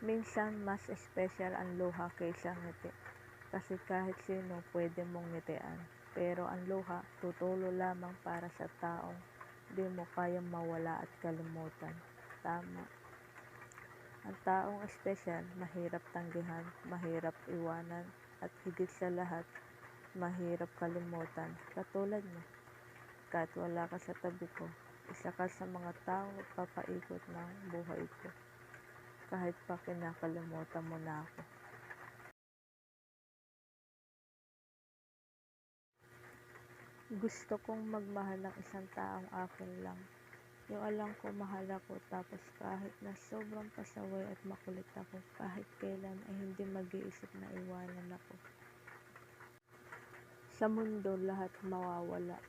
Minsan mas espesyal ang luha kaysa ngiti, kasi kahit sino pwede mong ngitian. Pero ang luha, tutulo lamang para sa taong di mo kayang mawala at kalimutan. Tama. Ang taong espesyal, mahirap tanggihan, mahirap iwanan, at higit sa lahat, mahirap kalimutan. Katulad mo, kahit wala ka sa tabi ko, isa ka sa mga taong nagpapaikot ng buhay ko. Kahit pa kinakalimutan mo na ako. Gusto kong magmahal ng isang taong akin lang. Yung alam ko mahal ako, tapos kahit na sobrang pasaway at makulit ako, kahit kailan ay hindi mag-iisip na iwanan ako. Sa mundo lahat mawawala,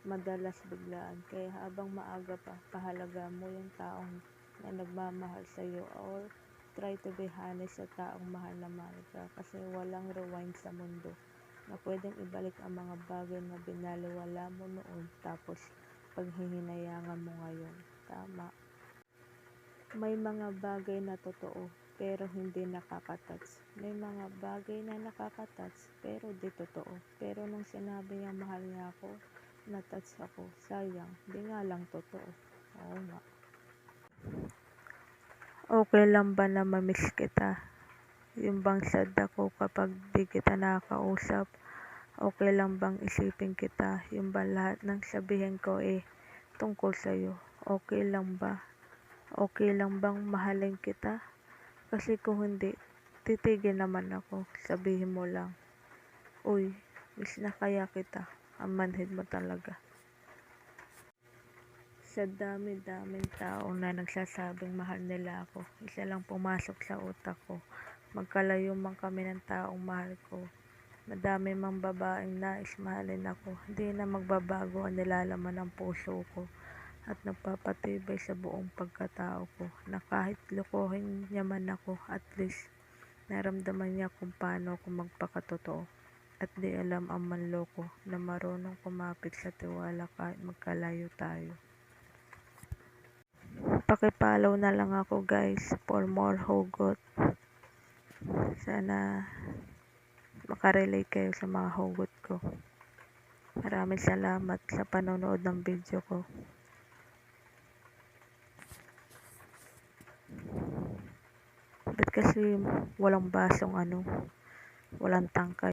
madalas biglaan, kaya habang maaga pa, pahalaga mo yung taong na nagmamahal sa'yo, or try to be honest sa taong mahal na mahal ka, kasi walang rewind sa mundo na pwedeng ibalik ang mga bagay na binaliwala mo noon tapos paghihinayangan mo ngayon. Tama. May mga bagay na totoo pero hindi nakaka-touch. May mga bagay na nakaka-touch pero di totoo. Pero nung sinabi niya mahal niya ako, na-touch ako. Sayang, di nga lang totoo. Oo nga. Okay lang ba na mamiss kita? Yung bang sad ako kapag di kita nakakausap? Okay lang bang isipin kita? Yung bang lahat ng sabihin ko tungkol sa'yo? Okay lang ba? Okay lang bang mahalin kita? Kasi kung hindi, titigil naman ako. Sabihin mo lang, uy, miss na kaya kita. Ang manhid mo talaga. Sa dami-daming tao na nagsasabing mahal nila ako, isa lang pumasok sa utak ko. Magkalayo man kami ng taong mahal ko. Madami mang babaeng nais mahalin ako, di na magbabago ang nilalaman ng puso ko at nagpapatibay sa buong pagkatao ko na kahit lokohin niya man ako, at least naramdaman niya kung paano ako magpakatotoo at di alam ang manloko na marunong kumapit sa tiwala kahit magkalayo tayo. Paki-follow na lang ako guys for more hugot. Sana makarelate kayo sa mga hugot ko. Maraming salamat sa panonood ng video ko. Ba't kasi walang basong walang tangkay?